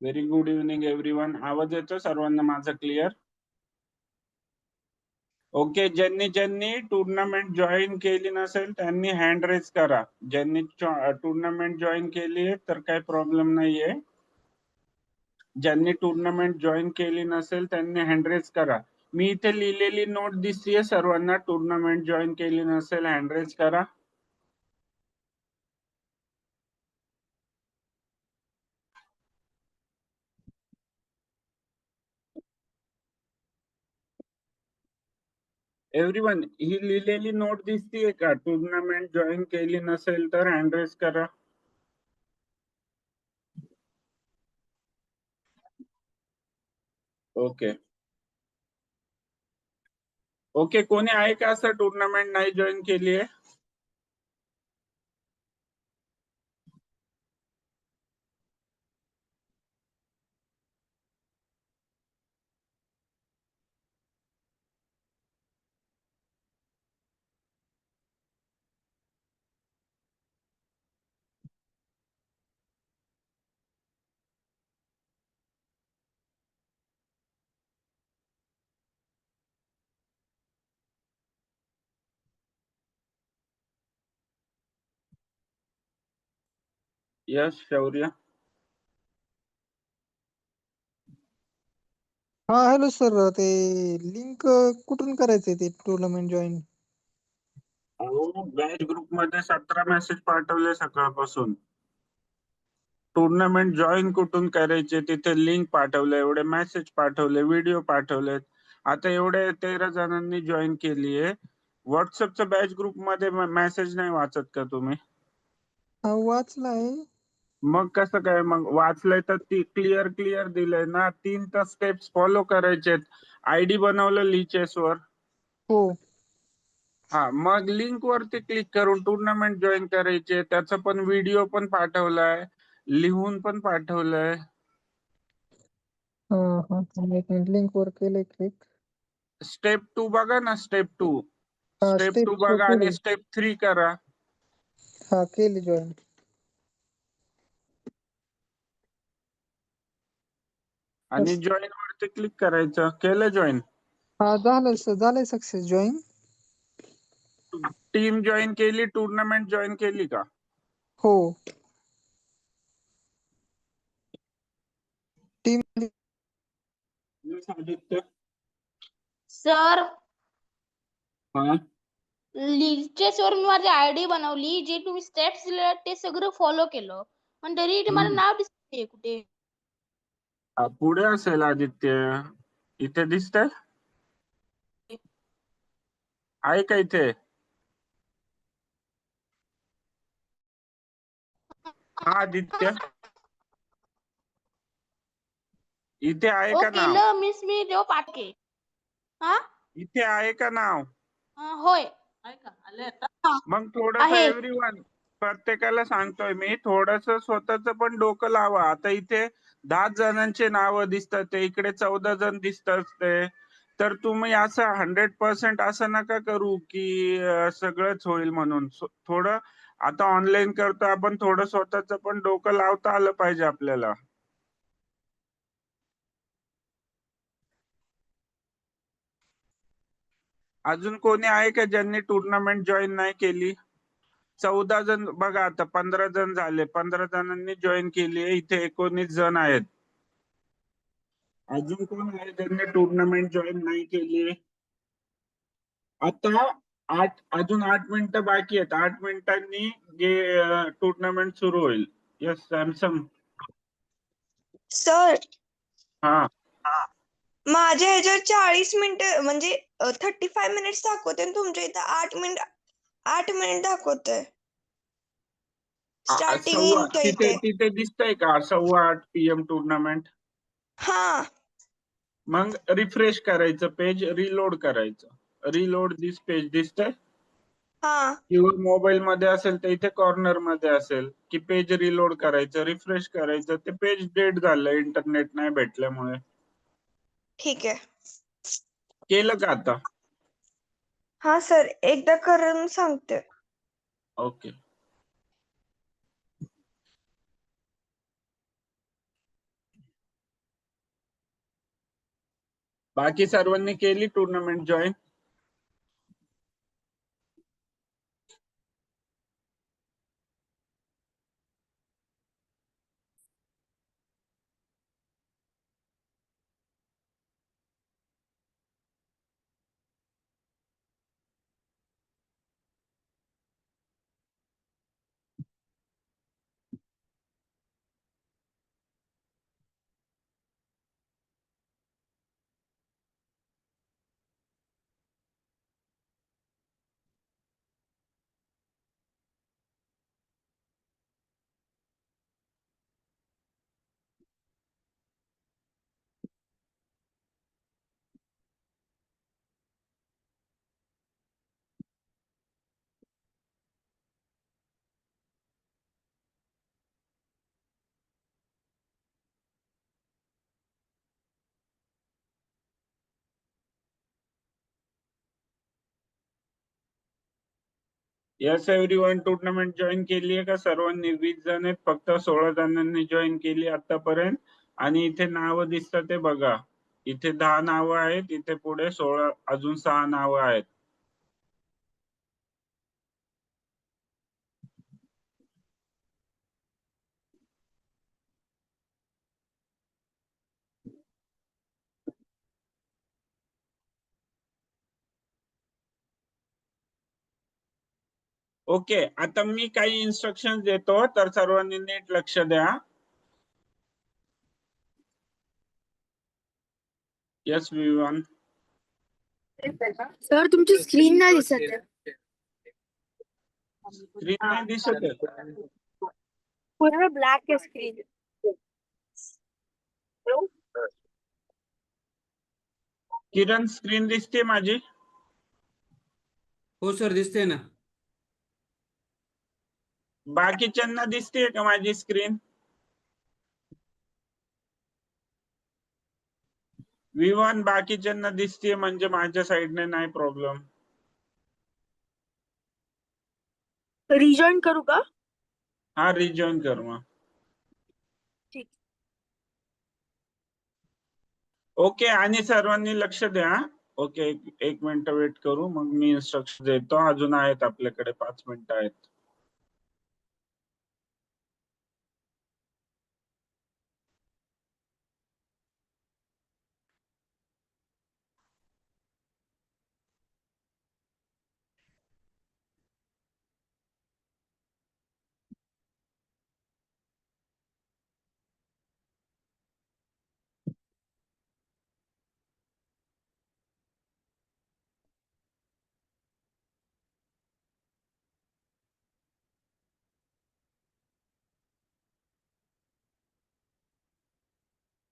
Very good evening everyone. आवाज येतो सर्वांना माझा क्लिअर? ओके. ज्यांनी टूर्नामेंट जॉईन केली नसेल त्यांनी हँड रेज करा. ज्यांनी टूर्नामेंट जॉईन केली आहे तर काही प्रॉब्लेम नाहीये. ज्यांनी टूर्नामेंट जॉईन केली नसेल त्यांनी हँड रेज करा. मी इथे लिहिलेली नोट दिसतीये सर्वांना. टूर्नामेंट जॉईन केली नसेल हँड रेज करा. एव्हरीवन, ही लिहिलेली नोट दिसतीये का? टूर्नामेंट जॉईन केली नसेल तर हँड रेज करा. Okay okay. कोणी आहे का असं टूर्नामेंट नाही जॉईन केली आहे? यस शौर्य. हा हॅलो सर, ते लिंक कुठून करायचंय ते टुर्नामेंट जॉईन? अहो, बॅच ग्रुप मध्ये 17 मेसेज पाठवले सकाळपासून. टूर्नामेंट जॉईन कुठून करायचे तिथे लिंक पाठवले, एवढे मेसेज पाठवले, व्हिडिओ पाठवलेत. आता एवढे 13 जणांनी जॉईन केली आहे. व्हॉट्सअपच्या बॅच ग्रुप मध्ये मेसेज नाही वाचत का तुम्ही? हा वाचलाय. मग कसं काय? मग वाचलंय तर ती क्लिअर दिलंय ना. 3 तर स्टेप्स फॉलो करायचे. आयडी बनवलं लिचेस वर. हो. हा, मग लिंक वरती क्लिक करून टूर्नामेंट जॉईन करायचे. त्याचा पण व्हिडिओ पण पाठवलाय, लिहून पण पाठवलंय. हा हा, एक मिनिट, लिंक वर केलंय क्लिक. स्टेप 2 बघा ना. स्टेप 2 हा स्टेप स्टेप 2 बघा आणि स्टेप 3 करा. हा केली जॉईन. आणि जॉईन वरती क्लिक करायचं. केलं जॉईन? हा झालं सर, झालंय सक्सेस जॉईन. टीम जॉईन केली, टूर्नामेंट जॉईन केली का? हो. टीम आदित्य. सर हा, लिचेस वर मी माझी आयडी बनवली. जे तुम्ही स्टेप्स दिले ते सगळं फॉलो केलं, पण तरी मला नाव दिसते कुठे. पुढे असेल आदित्य. इथे दिसतंय? आहे का इथे? हा आदित्य, इथे आहे हो का नाव? केलं मिस, मी तेव्हा पाठके. हा इथे आहे का नाव? होय. हा, मग थोडस आहे. एव्हरीवन, प्रत्येकाला सांगतोय मी, थोडस स्वतःच पण डोकं लावा. आता इथे 10 जणांचे नाव दिसतात, ते इकडे 14 जण दिसतात. ते तर तुम्ही असं 100% असं नका करू की सगळंच होईल म्हणून. थोडं आता ऑनलाईन करतो आपण, थोडं स्वतःच पण डोकं लावता आलं पाहिजे आपल्याला. अजून कोणी आहे का ज्यांनी टूर्नामेंट जॉईन नाही केली? 14 जण बघा, आता 15 जण झाले. 15 जणांनी जॉईन केली आहे. इथे 19 जण आहेत. अजून कोण आहे ज्यांनी टूर्नामेंट जॉईन नाही केली? आता अजून 8 मिनिटं बाकी आहेत. 8 मिनिटांनी टूर्नामेंट सुरू होईल. Yes Samsung. सर हा, माझ्या ह्याच्यावर 40 मिनिटं म्हणजे 35 मिनिट्स दाखवते आणि तुमच्या इथं 8 मिनिट दाखवतंय. स्टार्टिंग इनटं तिथे इथे. तिथे दिसतंय का 8:15 PM टूर्नामेंट? हा मग रिफ्रेश करायचं पेज, रिलोड करायचं. रिलोड दिस पेज दिसतंय? हा किंवा मोबाईल मध्ये असेल तर इथे कॉर्नर मध्ये असेल की पेज रिलोड करायचं, रिफ्रेश करायचं. ते पेज डेट झालं इंटरनेट नाही भेटल्यामुळे. ठीक आहे. केलं का आता? हा सर, एकदा करून सांगते. ओके. बाकी सर्वांनी केली tournament join? Yes everyone, tournament join केली आहे का सर्वांनी? 20 जण आहेत, फक्त 16 जणांनी जॉईन केली आतापर्यंत. आणि इथे नाव दिसतात ते बघा, इथे 10 नावं आहेत, इथे पुढे 16 अजून 6 नावं आहेत. ओके, आता मी काही इन्स्ट्रक्शन देतो, तर सर्वांनी नीट लक्ष द्या. यस विवान. सर तुमची स्क्रीन नाही दिसत आहे. स्क्रीन नाही दिसत आहे? पूर्ण ब्लॅक आहे स्क्रीन. किरण, स्क्रीन दिसते माझी? हो सर, दिसते ना. बाकीच्यांना दिसते का माझी स्क्रीन? विवान, बाकीच्यांना दिसते म्हणजे माझ्या साईडने नाही प्रॉब्लेम. रिजॉईन करू का? हा, रिजॉईन कर मग. ठीक. ओके, आणि सर्वांनी लक्ष द्या. ओके, एक मिनिट वेट करू, मग मी इन्स्ट्रक्शन देतो. अजून आहेत आपल्याकडे 5 मिनिटं आहेत.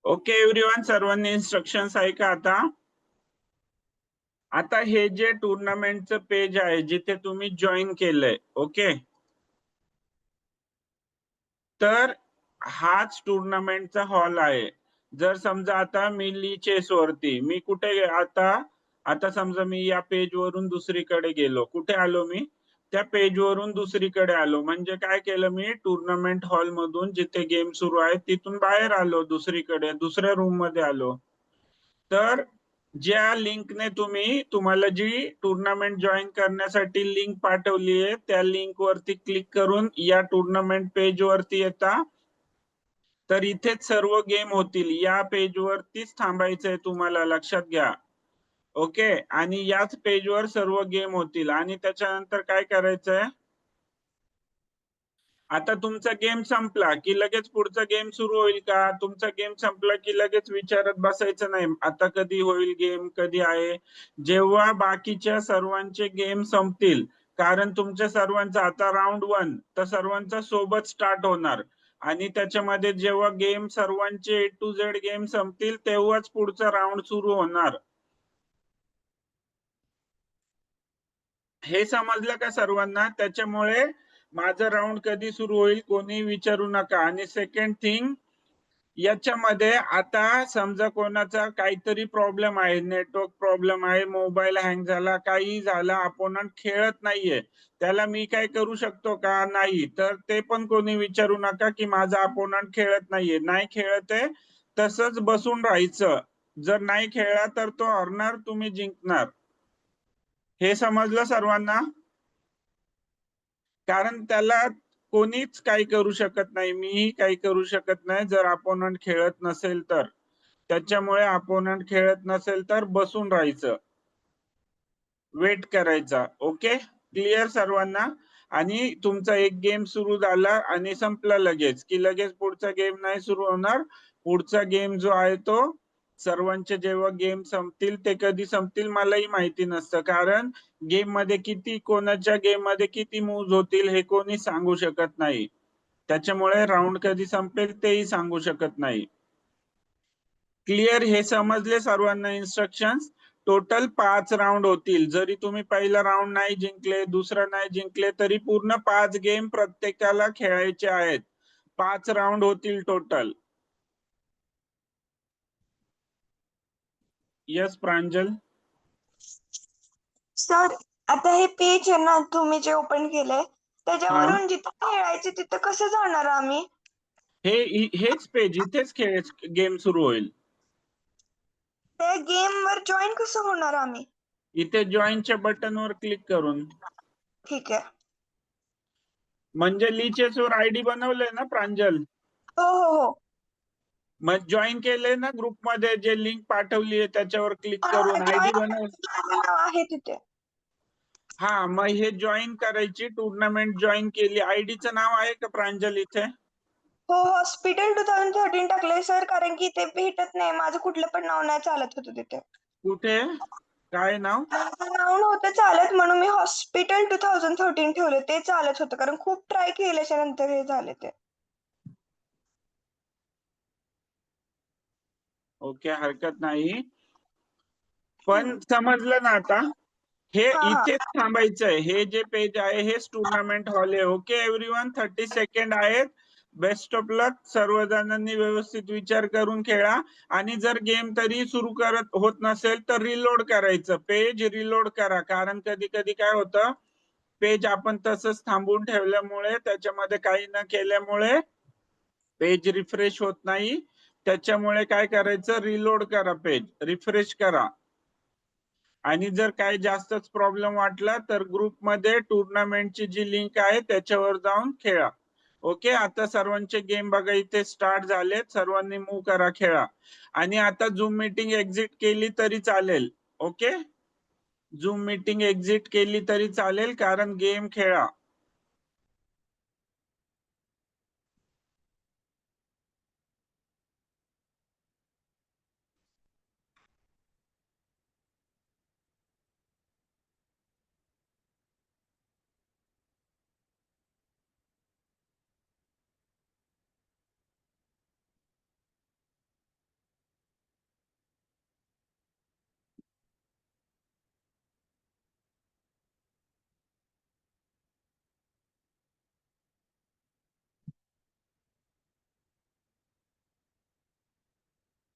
ओके एव्हरीवन, सर्वांनी इन्स्ट्रक्शन्स ऐका आता. आता हे जे टुर्नामेंटचं पेज आहे जिथे तुम्ही जॉईन केलंय, ओके, तर हाच टुर्नामेंटचा हॉल आहे. जर समजा आता मी ली चेस वरती, मी कुठे आता समजा मी या पेज वरून दुसरीकडे गेलो. कुठे आलो मी? त्या पेज वरून दुसरीकडे आलो. म्हणजे काय केलं मी? टुर्नामेंट हॉल मधून जिथे गेम सुरू आहे तिथून बाहेर आलो, दुसरीकडे दुसऱ्या रूम मध्ये आलो. तर ज्या लिंकने तुम्हाला जी टुर्नामेंट जॉईन करण्यासाठी लिंक पाठवली आहे, त्या लिंक वरती क्लिक करून या टुर्नामेंट पेज वरती येता. तर इथेच सर्व गेम होतील. या पेज वरतीच थांबायचंय तुम्हाला, लक्षात घ्या. ओके, आणि याच पेजवर सर्व गेम होतील. आणि त्याच्यानंतर काय करायचंय? आता तुमचा गेम संपला की लगेच पुढचा गेम सुरू होईल का? तुमचा गेम संपला की लगेच विचारत बसायचं नाही आता कधी होईल गेम, कधी आहे. जेव्हा बाकीच्या सर्वांचे गेम संपतील, कारण तुमच्या सर्वांचा आता राऊंड 1 तर सर्वांचा सोबत स्टार्ट होणार. आणि त्याच्यामध्ये जेव्हा गेम सर्वांचे A to Z गेम संपतील तेव्हाच पुढचा राऊंड सुरू होणार. हे समजलं का सर्वांना? त्याच्यामुळे माझा राऊंड कधी सुरू होईल कोणी विचारू नका. आणि सेकंड थिंग, याच्यामध्ये आता समजा कोणाचा काहीतरी प्रॉब्लेम आहे, नेटवर्क प्रॉब्लेम आहे, मोबाईल हँग झाला, काही झाला, अपोनंट खेळत नाहीये, त्याला मी काय करू शकतो का? नाही. तर ते पण कोणी विचारू नका की माझा अपोनंट खेळत नाहीये. नाही खेळत आहे तसंच बसून राहायचं. जर नाही खेळला तर तो हरणार, तुम्ही जिंकणार. हे समजलं सर्वांना? कारण त्याला कोणीच काही करू शकत नाही, मीही काही करू शकत नाही जर अपोनंट खेळत नसेल तर. त्याच्यामुळे अपोनंट खेळत नसेल तर बसून राहायचं, वेट करायचा. ओके, क्लिअर सर्वांना? आणि तुमचा एक गेम सुरू झाला आणि संपला लगेच की लगेच पुढचा गेम नाही सुरू होणार. पुढचा गेम जो आहे तो सर्वांचे जेव्हा गेम संपतील, ते कधी संपतील मलाही माहिती नसतं, कारण गेम मध्ये किती, कोणाच्या गेम मध्ये किती मूव्ह होतील हे कोणी सांगू शकत नाही. त्याच्यामुळे राऊंड कधी संपेल तेही सांगू शकत नाही. क्लिअर? हे समजले सर्वांना इन्स्ट्रक्शन्स? टोटल 5 राऊंड होतील. जरी तुम्ही पहिला राऊंड नाही जिंकले, दुसरा नाही जिंकले, तरी पूर्ण 5 गेम प्रत्येकाला खेळायचे आहेत. 5 राऊंड होतील टोटल. यस प्रांजल? सर आता हे पेज आहे ना तुम्ही जे ओपन केलंय त्याच्यावरून जिथं खेळायचे तिथं कसं जाणार आम्ही? हेच पेज, इथेच गेम सुरू होईल. त्या गेम वर जॉईन कसं होणार आम्ही? इथे जॉईनच्या बटनवर क्लिक करून. ठीक आहे. म्हणजे लीचेसवर आयडी बनवलंय ना प्रांजल? हो हो हो. मग जॉईन केलंय ना ग्रुप मध्ये, जे लिंक पाठवली आहे त्याच्यावर क्लिक करून आयडी बनव. नाव आहे तिथे. हा, मग हे जॉईन करायची, टुर्नामेंट जॉईन केली. आयडीचं नाव आहे का प्रांजल इथे? हो, हॉस्पिटल 2013 टाकलंय सर, कारण की ते भेटत नाही, माझं कुठलं पण नाव नाही चालत होतं तिथे. कुठे, काय नाव? माझं नाव नव्हतं चालत म्हणून मी हॉस्पिटल 2013 ठेवलं, ते चालत होतं, कारण खूप ट्राय केल्याच्या नंतर हे झाले ते. ओके, हरकत नाही. पण समजलं ना आता? हे हा हा. इथेच थांबायचंय. हे जे पेज आहे हेच टुर्नामेंट हॉल आहे. ओके एव्हरीवन, 30 सेकंड आहेत. बेस्ट ऑफ लक. सर्वजणांनी व्यवस्थित विचार करून खेळा. आणि जर गेम तरी सुरू करत होत नसेल तर रिलोड करायचं, पेज रिलोड करा. कारण कधी कधी काय होतं, पेज आपण तसंच थांबून ठेवल्यामुळे, त्याच्यामध्ये काही न केल्यामुळे पेज रिफ्रेश होत नाही. त्याच्यामुळे काय करायचं, रिलोड करा, पेज रिफ्रेश करा. आणि जर काही जास्तच प्रॉब्लेम वाटला तर ग्रुपमध्ये टुर्नामेंटची जी लिंक आहे त्याच्यावर जाऊन खेळा. ओके, आता सर्वांचे गेम बघा इथे स्टार्ट झालेत. सर्वांनी मूव करा, खेळा. आणि आता झूम मीटिंग एक्झिट केली तरी चालेल. ओके, झूम मीटिंग एक्झिट केली तरी चालेल, कारण गेम खेळा.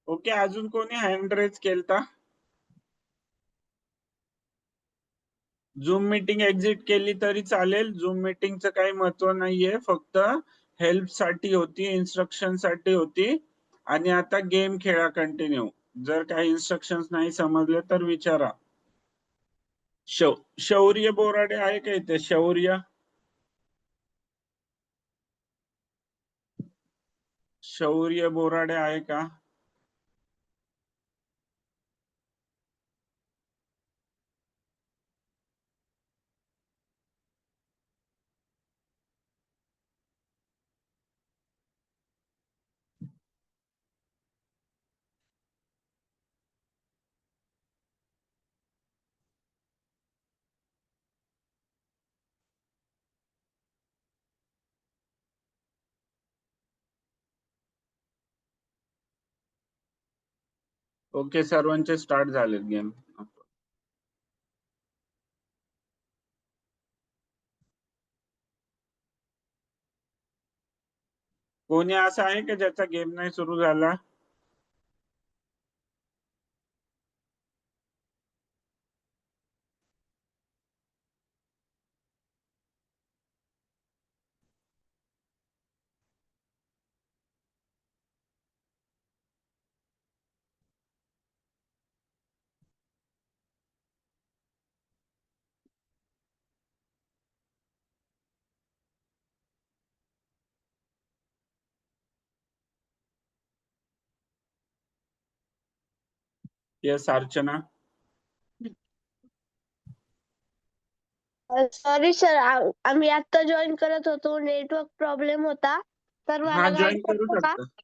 ओके, अजून कोणी हँड रेज केलता? झूम मीटिंग एक्झिट केली तरी चालेल. झूम मीटिंगचं काही महत्व नाहीये, फक्त हेल्प साठी होती, इन्स्ट्रक्शन साठी होती. आणि आता गेम खेळा कंटिन्यू. जर काही इन्स्ट्रक्शन नाही समजले तर विचारा. शौर्य बोराडे आहे का इथे? शौर्य बोराडे आहे का? ओके, सर्वांचे स्टार्ट झालेत गेम. कोणी असं आहे का ज्याचा गेम नाही सुरू झाला? येस अर्चना. सॉरी सर, आम्ही आता जॉईन करत होतो, नेटवर्क प्रॉब्लेम होता, तर हा मला गाईड जॉईन करू करतो का? शकता.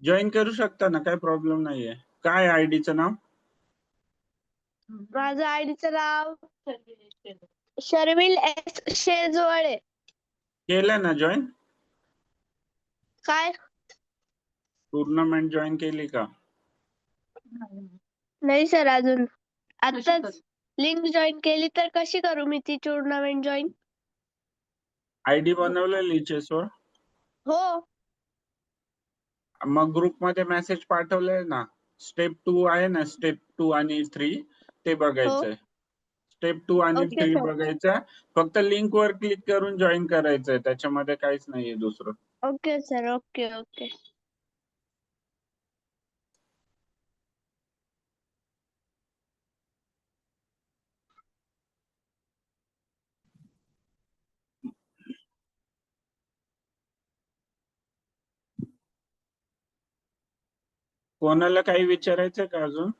जॉईन करू शकता ना, काय प्रॉब्लेम नाहीये. काय आयडीचं नाव? माझं आयडीचं नाव शर्विल एस शेजवळे. केलं ना जॉईन? काय? टुर्नामेंट जॉईन केली का? नाही सर, अजून आताच लिंक जॉईन केली, तर कशी करू मी ती टुर्नामेंट जॉईन? आयडी बनवलेली चेसवर? हो. मग ग्रुप मध्ये मेसेज पाठवलाय ना. स्टेप 2 आहे ना, स्टेप 2 आणि 3 ते बघायचंय. स्टेप 2 आणि ओके 3 सर. बघायचं. फक्त लिंक वर क्लिक करून जॉईन करायचंय, त्याच्यामध्ये काहीच नाहीये दुसरं. Okay sir. Okay okay. कोणाला काही विचारायचंय का अजून?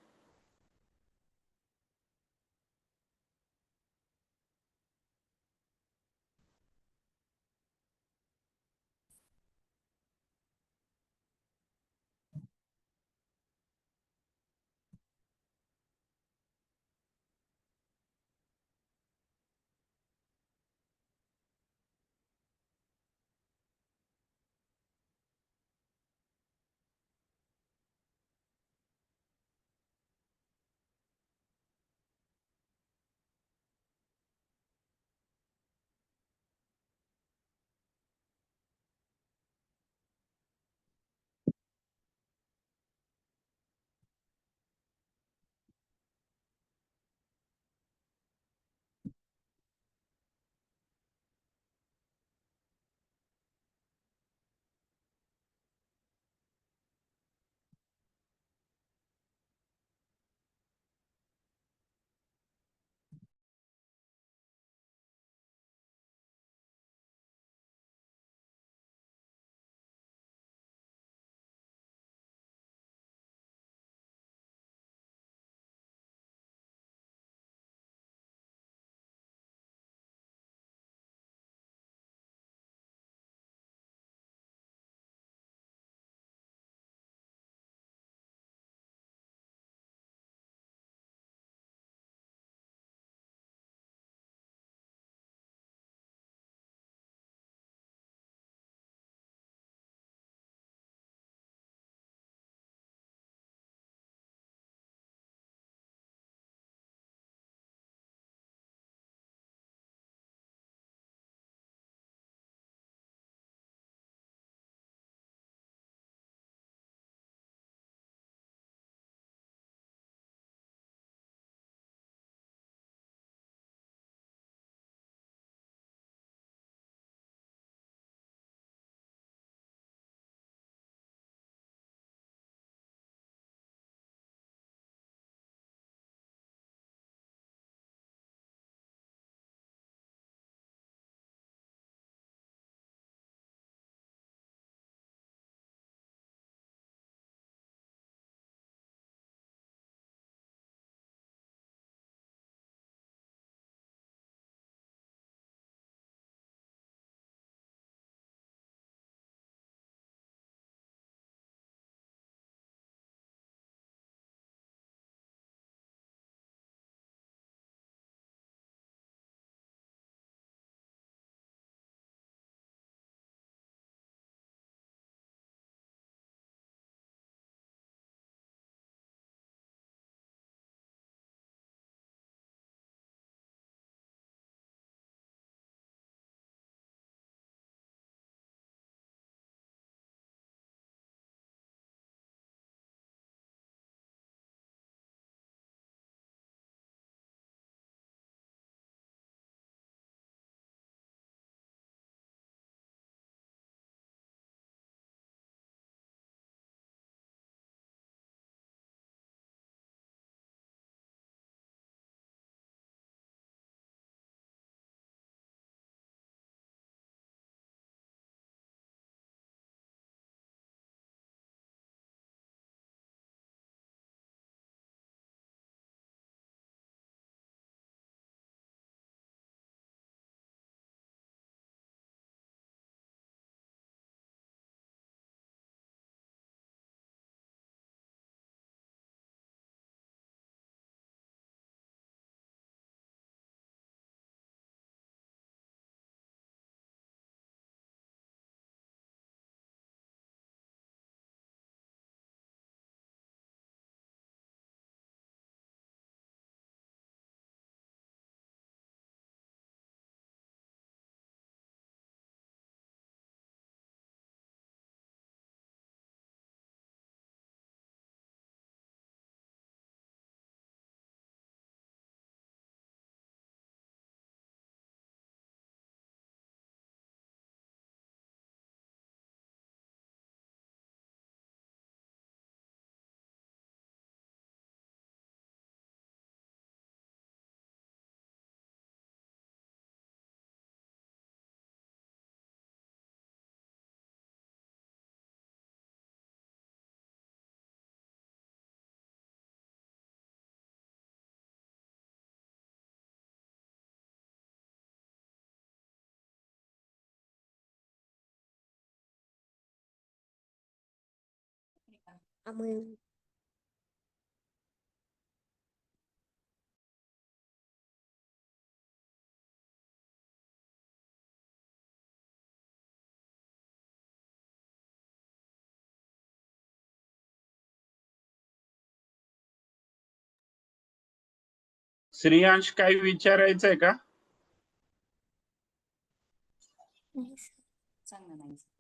श्रेयांश काही विचारायचंय का?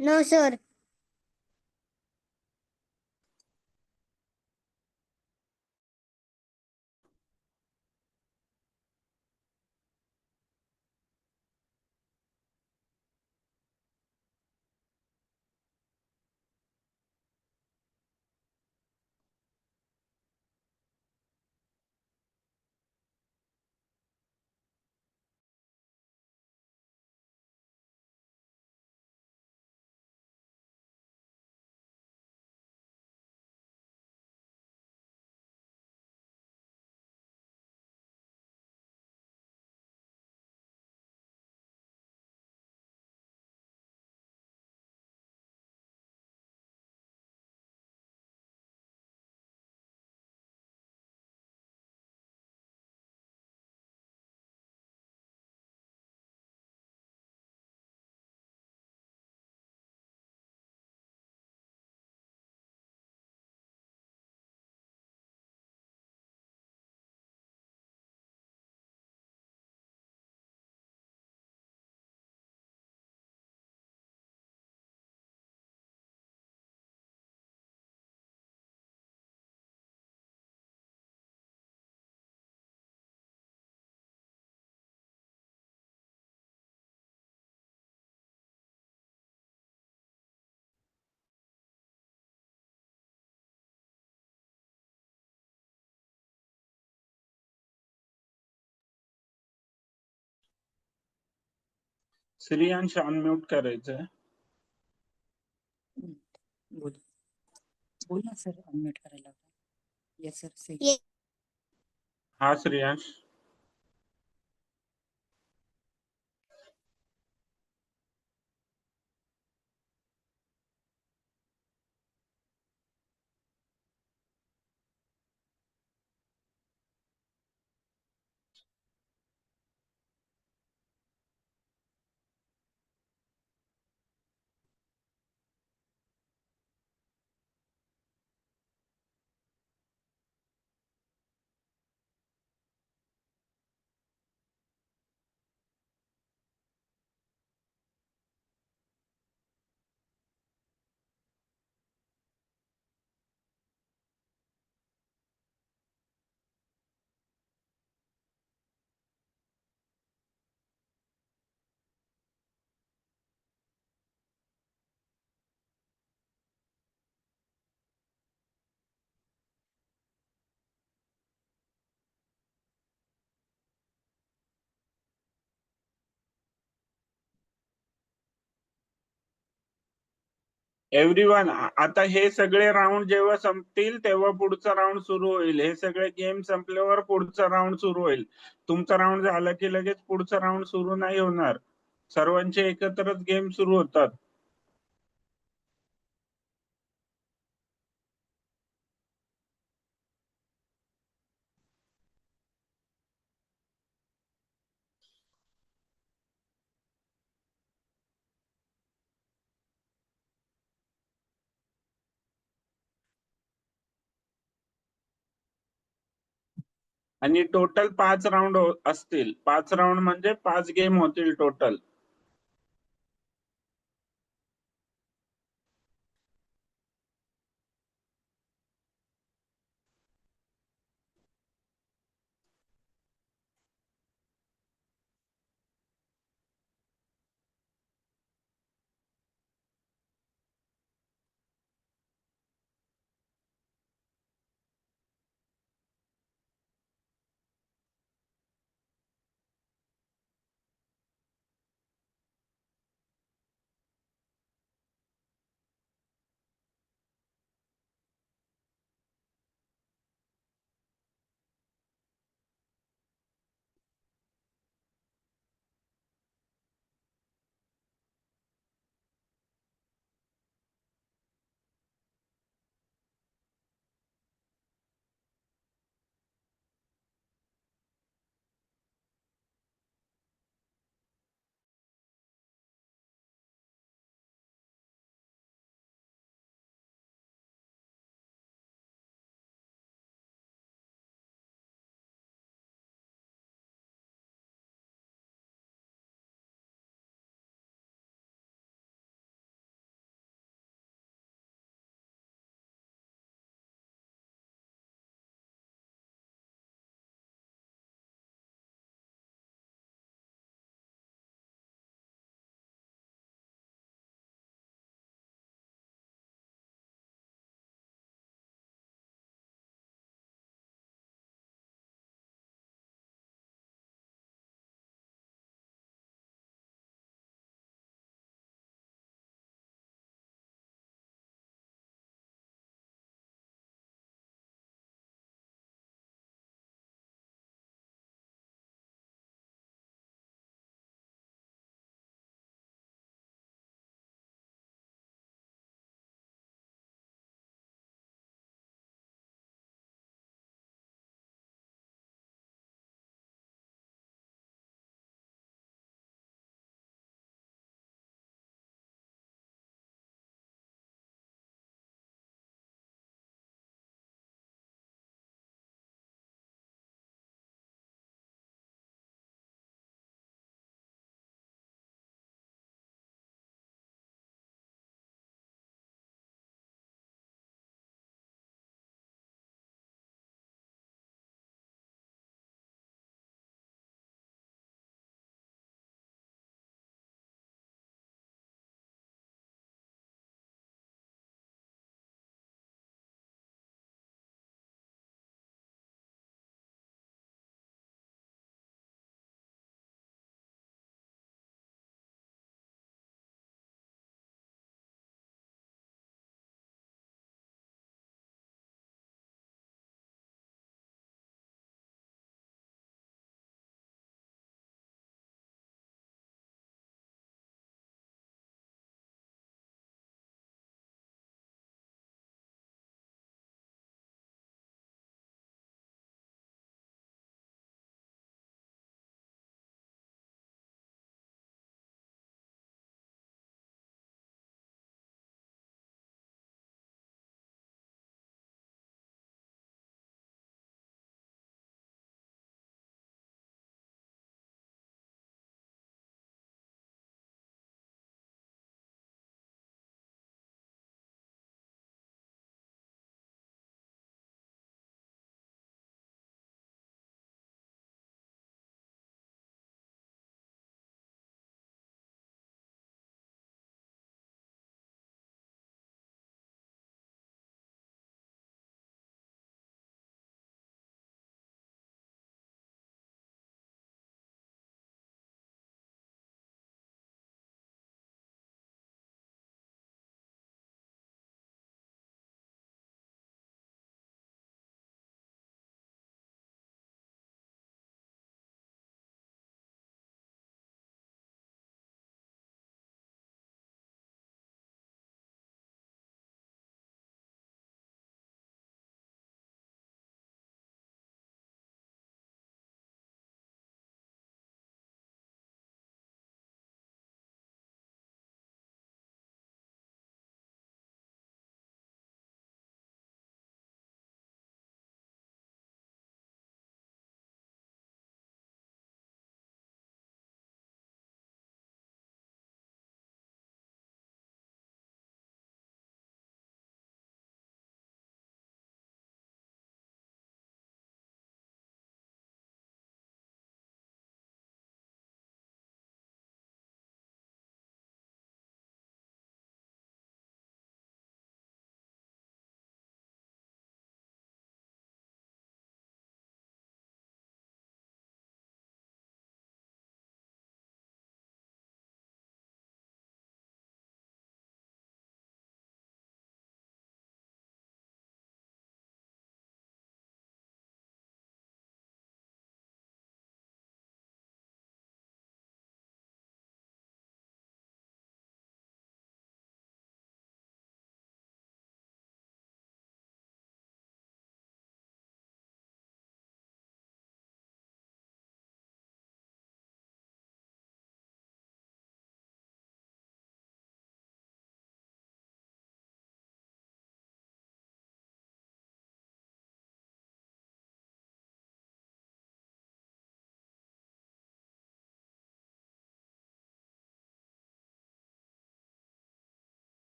No sir. श्रेयांश अनम्यूट करायचंय. बोल बोल ना सर, अनम्यूट करायला. येस सर, से. हा श्रेयांश. एव्हरीवन, आता हे सगळे राऊंड जेव्हा संपतील तेव्हा पुढचा राऊंड सुरू होईल. हे सगळे गेम संपल्यावर पुढचा राऊंड सुरू होईल. तुमचा राऊंड झाला की लगेच पुढचा राऊंड सुरू नाही होणार. सर्वांचे एकत्रच गेम सुरू होतात. आणि टोटल 5 राऊंड असतील. 5 राऊंड म्हणजे 5 गेम होतील टोटल.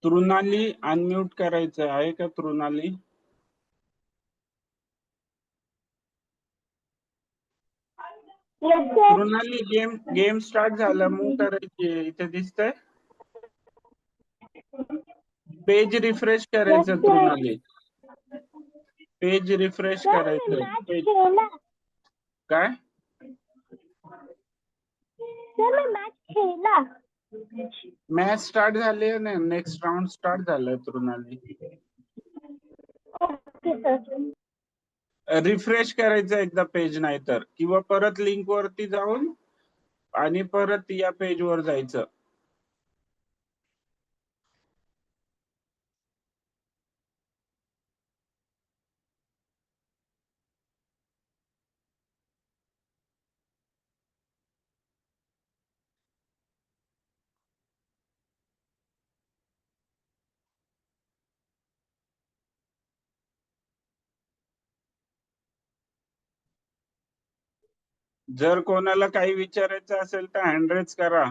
तृणाली अनम्यूट करायचं आहे का तृणाली? तृणाली गेम गेम स्टार्ट झाला, मूव करायची इथे दिसतंय. पेज रिफ्रेश करायचं तृणाली, पेज रिफ्रेश करायचं. काय मॅच स्टार्ट झाली ना, नेक्स्ट राऊंड स्टार्ट झालाय तृणाली. रिफ्रेश करायचं एकदा पेज, नाही तर किंवा परत लिंक वरती जाऊन आणि परत या पेज वर जायचं. जर कोणाला काही विचारायचं असेल तर हँड रेज करा.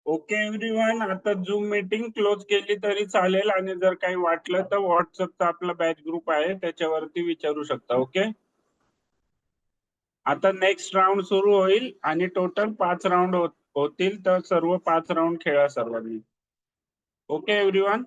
ओके एव्हरीवन, आता झूम मीटिंग क्लोज केली तरी चालेल आणि जर काही वाटलं तर व्हॉट्सअपचा आपला बॅच ग्रुप आहे त्याच्यावरती विचारू शकता. ओके, आता नेक्स्ट राऊंड सुरू होईल आणि टोटल 5 राऊंड होतील, तर सर्व 5 राऊंड खेळा सर्वांनी. Okay everyone.